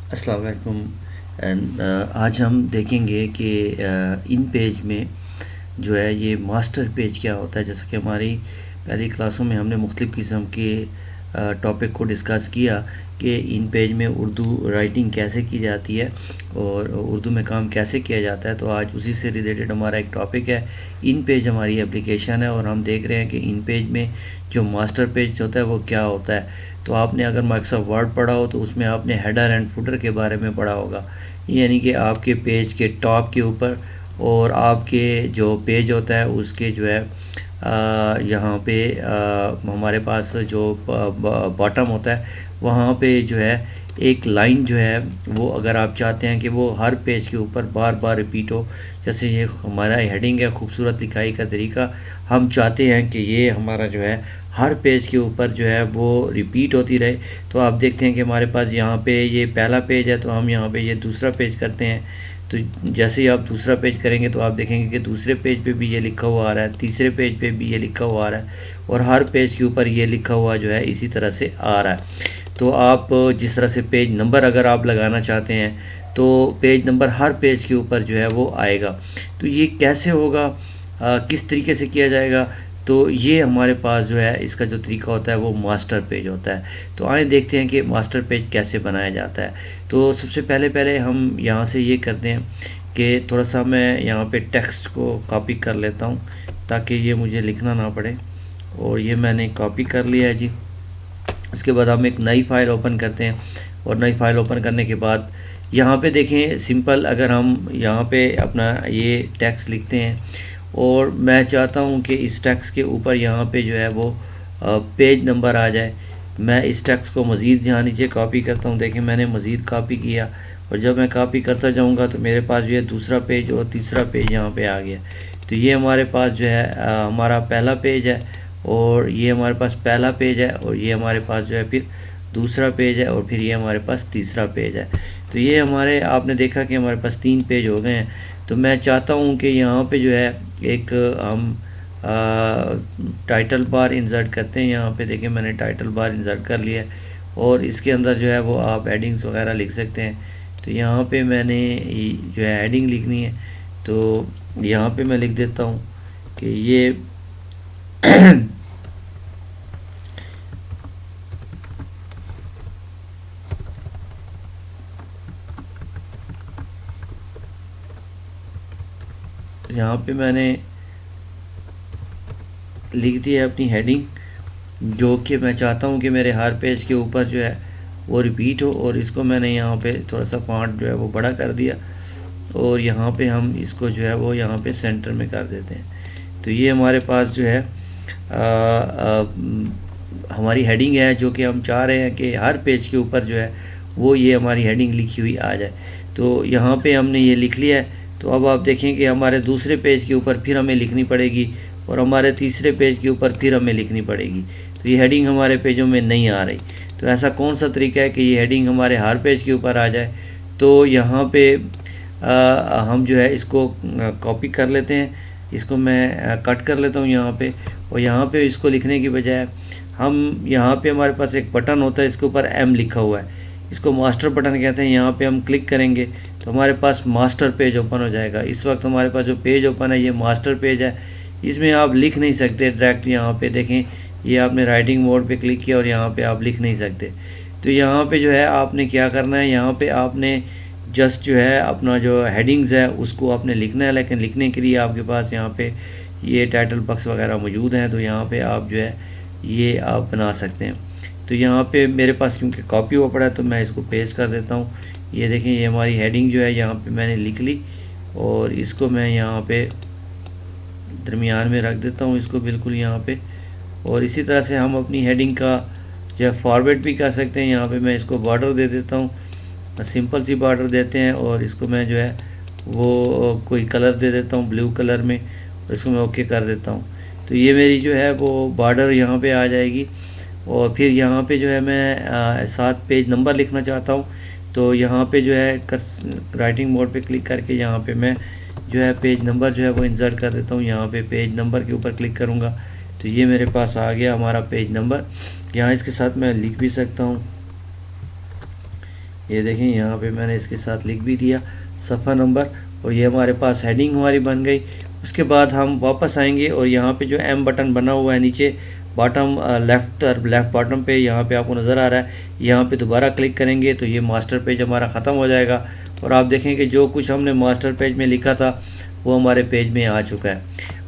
अस्सलाम वालेकुम। एंड आज हम देखेंगे कि इन पेज में जो है ये मास्टर पेज क्या होता है। जैसे कि हमारी पहली क्लासों में हमने मुख्तलिफ़ किस्म के टॉपिक को डिस्कस किया कि इन पेज में उर्दू राइटिंग कैसे की जाती है और उर्दू में काम कैसे किया जाता है। तो आज उसी से रिलेटेड हमारा एक टॉपिक है। इन पेज हमारी एप्लीकेशन है और हम देख रहे हैं कि इन पेज में जो मास्टर पेज होता है वो क्या होता है। तो आपने अगर माइक्रोसॉफ्ट वर्ड पढ़ा हो तो उसमें आपने हेडर एंड फुटर के बारे में पढ़ा होगा, यानी कि आपके पेज के टॉप के ऊपर और आपके जो पेज होता है उसके जो है यहाँ पे हमारे पास जो बॉटम होता है वहाँ पे जो है एक लाइन जो है वो अगर आप चाहते हैं कि वो हर पेज के ऊपर बार बार रिपीट हो, जैसे ये हमारा हेडिंग है खूबसूरत लिखाई का तरीका, हम चाहते हैं कि ये हमारा जो है हर पेज के ऊपर जो है वो रिपीट होती रहे। तो आप देखते हैं कि हमारे पास यहाँ पे ये पहला पेज है तो हम यहाँ पे ये दूसरा पेज करते हैं। तो जैसे ही आप दूसरा पेज करेंगे तो आप देखेंगे कि दूसरे पेज पे भी ये लिखा हुआ आ रहा है, तीसरे पेज पे भी ये लिखा हुआ आ रहा है और हर पेज के ऊपर ये लिखा हुआ जो है इसी तरह से आ रहा है। तो आप जिस तरह से पेज नंबर अगर आप लगाना चाहते हैं तो पेज नंबर हर पेज के ऊपर जो है वो आएगा। तो ये कैसे होगा, किस तरीके से किया जाएगा, तो ये हमारे पास जो है इसका जो तरीका होता है वो मास्टर पेज होता है। तो आइए देखते हैं कि मास्टर पेज कैसे बनाया जाता है। तो सबसे पहले पहले हम यहाँ से ये करते हैं कि थोड़ा सा मैं यहाँ पे टेक्स्ट को कॉपी कर लेता हूँ ताकि ये मुझे लिखना ना पड़े। और ये मैंने कॉपी कर लिया है जी। उसके बाद हम एक नई फ़ाइल ओपन करते हैं और नई फ़ाइल ओपन करने के बाद यहाँ पे देखें सिंपल अगर हम यहाँ पे अपना ये टेक्स्ट लिखते हैं और मैं चाहता हूँ कि इस टेक्स्ट के ऊपर यहाँ पे जो है वो पेज नंबर आ जाए। मैं इस टेक्स्ट को मज़ीद यहाँ नीचे कॉपी करता हूँ। देखें मैंने मज़ीद कॉपी किया और जब मैं कॉपी करता जाऊँगा तो मेरे पास जो है दूसरा पेज और तीसरा पेज यहाँ पे आ गया। तो ये हमारे पास जो है हमारा पहला पेज है और ये हमारे पास पहला पेज है और ये हमारे पास जो है फिर दूसरा पेज है और फिर ये हमारे पास तीसरा पेज है। तो ये हमारे आपने देखा कि हमारे पास 3 पेज हो गए हैं। तो मैं चाहता हूँ कि यहाँ पे जो है एक हम टाइटल बार इंसर्ट करते हैं। यहाँ पे देखिए मैंने टाइटल बार इंसर्ट कर लिया है और इसके अंदर जो है वो आप हेडिंग्स वगैरह लिख सकते हैं। तो यहाँ पे मैंने जो है हेडिंग लिखनी है तो यहाँ पे मैं लिख देता हूँ कि ये यहाँ पे मैंने लिख दी है अपनी हेडिंग जो कि मैं चाहता हूँ कि मेरे हर पेज के ऊपर जो है वो रिपीट हो। और इसको मैंने यहाँ पे थोड़ा सा फॉन्ट जो है वो बड़ा कर दिया और यहाँ पे हम इसको जो है वो यहाँ पे सेंटर में कर देते हैं। तो ये हमारे पास जो है हमारी हेडिंग है जो कि हम चाह रहे हैं कि हर पेज के ऊपर जो है वो ये हमारी हेडिंग लिखी हुई आ जाए। तो यहाँ पे हमने ये लिख लिया है। तो अब आप देखें कि हमारे दूसरे पेज के ऊपर फिर हमें लिखनी पड़ेगी और हमारे तीसरे पेज के ऊपर फिर हमें लिखनी पड़ेगी। तो ये हेडिंग हमारे पेजों में नहीं आ रही। तो ऐसा कौन सा तरीका है कि ये हेडिंग हमारे हर पेज के ऊपर आ जाए। तो यहाँ पे हम जो है इसको कॉपी कर लेते हैं, इसको मैं कट कर लेता हूँ यहाँ पे। और यहाँ पे इसको लिखने की बजाय हम यहाँ पे हमारे पास एक बटन होता है, इसके ऊपर एम लिखा हुआ है, इसको मास्टर बटन कहते हैं। यहाँ पे हम क्लिक करेंगे तो हमारे पास मास्टर पेज ओपन हो जाएगा। इस वक्त हमारे पास जो पेज ओपन है ये मास्टर पेज है। इसमें आप लिख नहीं सकते डायरेक्ट। यहाँ पे देखें ये आपने राइटिंग मोड पे क्लिक किया और यहाँ पे आप लिख नहीं सकते। तो यहाँ पे जो है आपने क्या करना है, यहाँ पे आपने जस्ट जो है अपना जो हेडिंग्स है उसको आपने लिखना है। लेकिन लिखने के लिए आपके पास यहाँ पे ये टाइटल बॉक्स वगैरह मौजूद हैं तो यहाँ पे आप जो है ये आप बना सकते हैं। तो यहाँ पे मेरे पास क्योंकि कॉपी हुआ पड़ा है तो मैं इसको पेस्ट कर देता हूँ। ये देखें ये हमारी हेडिंग जो है यहाँ पे मैंने लिख ली और इसको मैं यहाँ पे दरमियान में रख देता हूँ, इसको बिल्कुल यहाँ पे। और इसी तरह से हम अपनी हेडिंग का जो है फॉर्मेट भी कर सकते हैं। यहाँ पे मैं इसको बॉर्डर दे देता हूँ, सिंपल सी बॉर्डर देते हैं और इसको मैं जो है वो कोई कलर दे देता हूँ ब्लू कलर में और इसको मैं ओके कर देता हूँ। तो ये मेरी जो है वो बॉर्डर यहाँ पे आ जाएगी। और फिर यहाँ पे जो है मैं 7 पेज नंबर लिखना चाहता हूँ तो यहाँ पे जो है राइटिंग मोड पे क्लिक करके यहाँ पे मैं जो है पेज नंबर जो है वो इंसर्ट कर देता हूँ। यहाँ पे पेज नंबर के ऊपर क्लिक करूँगा तो ये मेरे पास आ गया हमारा पेज नंबर। यहाँ इसके साथ मैं लिख भी सकता हूँ ये देखें यहाँ पे मैंने इसके साथ लिख भी दिया सफ़ा नंबर, और ये हमारे पास हेडिंग हमारी बन गई। उसके बाद हम वापस आएंगे और यहाँ पे जो एम बटन बना हुआ है नीचे बॉटम लेफ़्ट बॉटम पे, यहाँ पे आपको नज़र आ रहा है, यहाँ पे दोबारा क्लिक करेंगे तो ये मास्टर पेज हमारा ख़त्म हो जाएगा। और आप देखें कि जो कुछ हमने मास्टर पेज में लिखा था वो हमारे पेज में आ चुका है।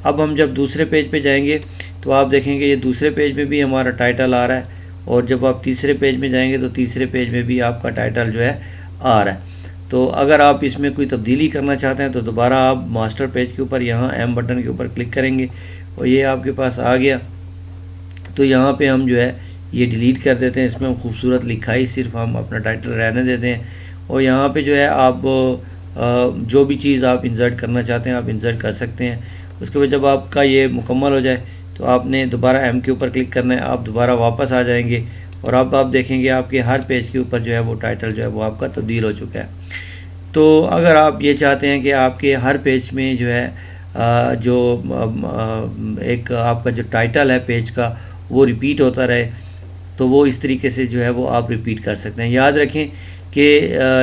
अब हम जब दूसरे पेज पे जाएंगे तो आप देखेंगे ये दूसरे पेज में भी हमारा टाइटल आ रहा है, और जब आप तीसरे पेज में जाएंगे तो तीसरे पेज में भी आपका टाइटल जो है आ रहा है। तो अगर आप इसमें कोई तब्दीली करना चाहते हैं तो दोबारा आप मास्टर पेज के ऊपर यहाँ एम बटन के ऊपर क्लिक करेंगे और ये आपके पास आ गया। तो यहाँ पे हम जो है ये डिलीट कर देते हैं, इसमें हम खूबसूरत लिखाई सिर्फ हम अपना टाइटल रहने देते हैं। और यहाँ पे जो है आप जो भी चीज़ आप इंसर्ट करना चाहते हैं आप इंसर्ट कर सकते हैं। उसके बाद जब आपका ये मुकम्मल हो जाए तो आपने दोबारा एम के ऊपर क्लिक करना है, आप दोबारा वापस आ जाएंगे और अब आप देखेंगे आपके हर पेज के ऊपर जो है वो टाइटल जो है वो आपका तब्दील हो चुका है। तो अगर आप ये चाहते हैं कि आपके हर पेज में जो है एक आपका जो टाइटल है पेज का वो रिपीट होता रहे, तो वो इस तरीके से जो है वो आप रिपीट कर सकते हैं। याद रखें कि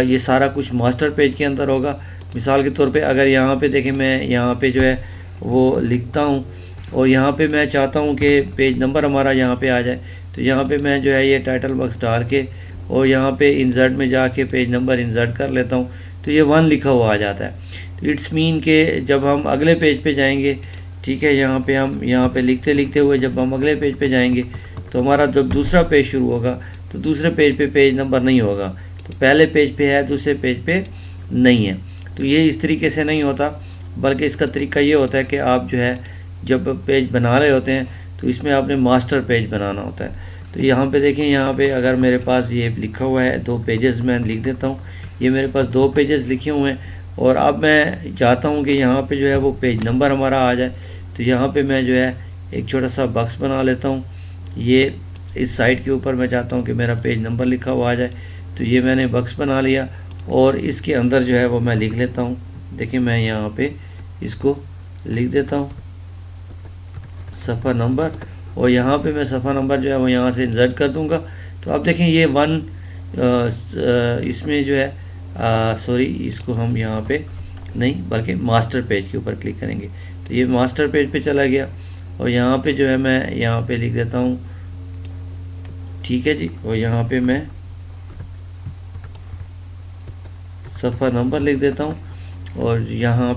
ये सारा कुछ मास्टर पेज के अंदर होगा। मिसाल के तौर पे अगर यहाँ पे देखें, मैं यहाँ पे जो है वो लिखता हूँ और यहाँ पे मैं चाहता हूँ कि पेज नंबर हमारा यहाँ पे आ जाए, तो यहाँ पे मैं जो है ये टाइटल बॉक्स डाल के और यहाँ पे इंसर्ट में जाके पेज नंबर इंसर्ट कर लेता हूँ, तो ये 1 लिखा हुआ आ जाता है। तो इट्स मीन के जब हम अगले पेज पे जाएंगे, ठीक है, यहाँ पे हम यहाँ पे लिखते लिखते हुए जब हम अगले पेज पे जाएंगे तो हमारा जब दूसरा पेज शुरू होगा तो दूसरे पेज पे पेज नंबर नहीं होगा, तो पहले पेज पे है दूसरे पेज पे नहीं है। तो ये इस तरीके से नहीं होता, बल्कि इसका तरीका ये होता है कि आप जो है जब पेज बना रहे होते हैं तो इसमें आपने मास्टर पेज बनाना होता है। तो यहाँ पे देखें, यहाँ पे अगर मेरे पास ये लिखा हुआ है 2 पेजेस, मैं लिख देता हूँ, ये मेरे पास 2 पेजेस लिखे हुए हैं और अब मैं चाहता हूँ कि यहाँ पे जो है वो पेज नंबर हमारा आ जाए। तो यहाँ पे मैं जो है एक छोटा सा बॉक्स बना लेता हूँ, ये इस साइड के ऊपर मैं चाहता हूँ कि मेरा पेज नंबर लिखा हुआ आ जाए। तो ये मैंने बॉक्स बना लिया और इसके अंदर जो है वो मैं लिख लेता हूँ। देखिए मैं यहाँ पे इसको लिख देता हूँ सफ़ा नंबर, और यहाँ पे मैं सफ़ा नंबर जो है वो यहाँ से इंसर्ट कर दूँगा। तो आप देखें ये 1 इसमें जो है सॉरी, इसको हम यहाँ पे नहीं बल्कि मास्टर पेज के ऊपर क्लिक करेंगे तो ये मास्टर पेज पे चला गया और यहाँ पे जो है मैं यहाँ पे लिख देता हूँ, ठीक है जी, और यहाँ पे मैं सफ़ा नंबर लिख देता हूँ और यहाँ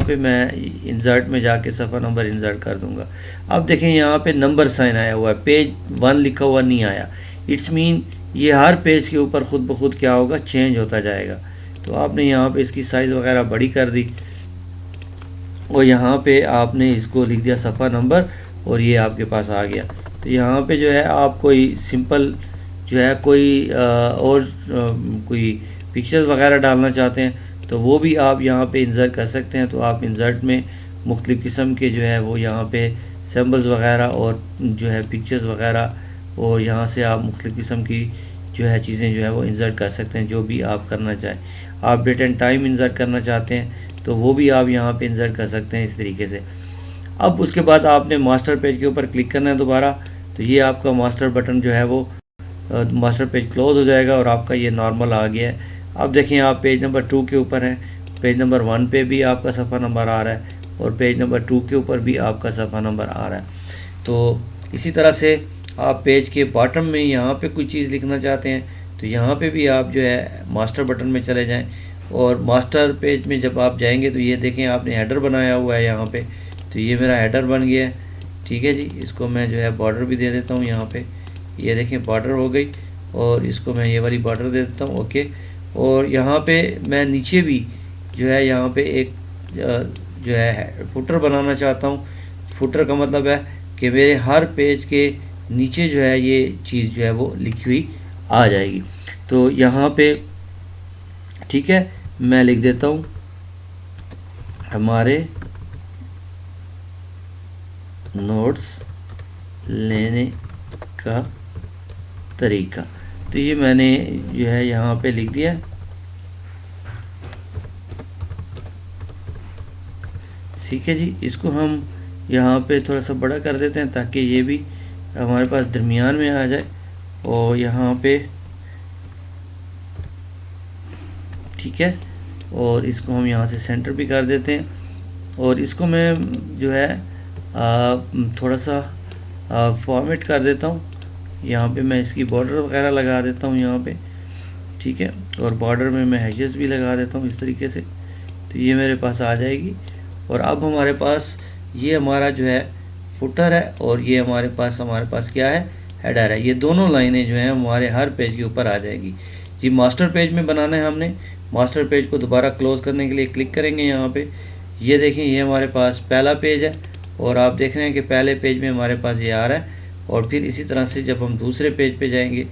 पे मैं इंसर्ट में जाके सफ़ा नंबर इंसर्ट कर दूंगा। अब देखें यहाँ पे नंबर साइन आया हुआ है, पेज 1 लिखा हुआ नहीं आया। इट्स मीन ये हर पेज के ऊपर खुद ब खुद क्या होगा, चेंज होता जाएगा। तो आपने यहाँ पे इसकी साइज़ वगैरह बड़ी कर दी और यहाँ पे आपने इसको लिख दिया सफ़ा नंबर और ये आपके पास आ गया। तो यहाँ पे जो है आप कोई सिंपल जो है कोई पिक्चर्स वगैरह डालना चाहते हैं तो वो भी आप यहाँ पे इंसर्ट कर सकते हैं। तो आप इंसर्ट में मुख्तलिफ़ किस्म के जो है वो यहाँ पे सिम्बल्स वगैरह और जो है पिक्चर्स वगैरह, और यहाँ से आप मुख्तलिफ़ किस्म की जो है चीज़ें जो है वो इंसर्ट कर सकते हैं, जो भी आप करना चाहें। आप डेट एंड टाइम इंसर्ट करना चाहते हैं तो वो भी आप यहाँ पे इंसर्ट कर सकते हैं इस तरीके से। अब उसके बाद आपने मास्टर पेज के ऊपर क्लिक करना है दोबारा, तो ये आपका मास्टर बटन जो है वो मास्टर पेज क्लोज हो जाएगा और आपका ये नॉर्मल आ गया है। अब देखिए आप पेज नंबर 2 के ऊपर हैं, पेज नंबर 1 पे भी आपका सफ़ा नंबर आ रहा है और पेज नंबर 2 के ऊपर भी आपका सफ़ा नंबर आ रहा है। तो इसी तरह से आप पेज के बॉटम में यहाँ पे कोई चीज़ लिखना चाहते हैं तो यहाँ पे भी आप जो है मास्टर बटन में चले जाएं और मास्टर पेज में जब आप जाएंगे तो ये देखें आपने हेडर बनाया हुआ है यहाँ पे, तो ये मेरा हेडर बन गया है, ठीक है जी। इसको मैं जो है बॉर्डर भी दे देता हूँ, यहाँ पे ये देखें बॉर्डर हो गई और इसको मैं ये वाली बॉर्डर दे देता हूँ, ओके। और यहाँ पे मैं नीचे भी जो है यहाँ पे एक जो है फुटर बनाना चाहता हूँ। फुटर का मतलब है कि मेरे हर पेज के नीचे जो है ये चीज़ जो है वो लिखी हुई आ जाएगी। तो यहाँ पे ठीक है मैं लिख देता हूँ हमारे नोट्स लेने का तरीका। तो ये मैंने जो है यहाँ पे लिख दिया, ठीक है जी। इसको हम यहाँ पे थोड़ा सा बड़ा कर देते हैं ताकि ये भी हमारे पास दरमियान में आ जाए और यहाँ पे ठीक है, और इसको हम यहाँ से सेंटर भी कर देते हैं। और इसको मैं जो है थोड़ा सा फॉर्मेट कर देता हूँ। यहाँ पे मैं इसकी बॉर्डर वगैरह लगा देता हूँ यहाँ पे, ठीक है, और बॉर्डर में मैं हैशेस भी लगा देता हूँ इस तरीके से, तो ये मेरे पास आ जाएगी। और अब हमारे पास ये हमारा जो है फुटर है और ये हमारे पास क्या है, हेडर है। ये दोनों लाइनें जो हैं हमारे हर पेज के ऊपर आ जाएगी जी। मास्टर पेज में बनाना है हमने। मास्टर पेज को दोबारा क्लोज करने के लिए क्लिक करेंगे यहाँ पे। ये देखें, ये हमारे पास पहला पेज है और आप देख रहे हैं कि पहले पेज में हमारे पास ये आ रहा है। और फिर इसी तरह से जब हम दूसरे पेज पे जाएंगे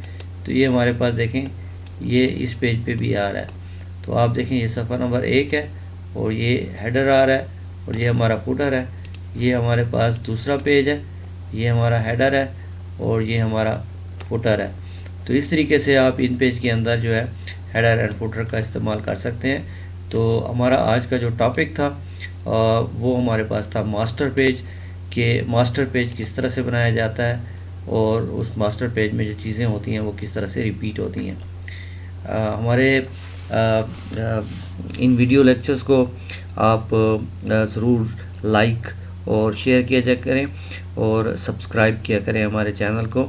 तो ये हमारे पास देखें, ये इस पेज पे भी आ रहा है। तो आप देखें, ये सफ़र नंबर 1 है और ये हेडर आ रहा है और ये हमारा फुटर है। ये हमारे पास दूसरा पेज है, ये हमारा हेडर है और ये हमारा फुटर है। तो इस तरीके से आप इन पेज के अंदर जो है हेडर एंड फुटर का इस्तेमाल कर सकते हैं। तो हमारा आज का जो टॉपिक था वो हमारे पास था मास्टर पेज, के मास्टर पेज किस तरह से बनाया जाता है और उस मास्टर पेज में जो चीज़ें होती हैं वो किस तरह से रिपीट होती हैं। हमारे इन वीडियो लेक्चर्स को आप ज़रूर लाइक और शेयर किया जा करें और सब्सक्राइब किया करें हमारे चैनल को,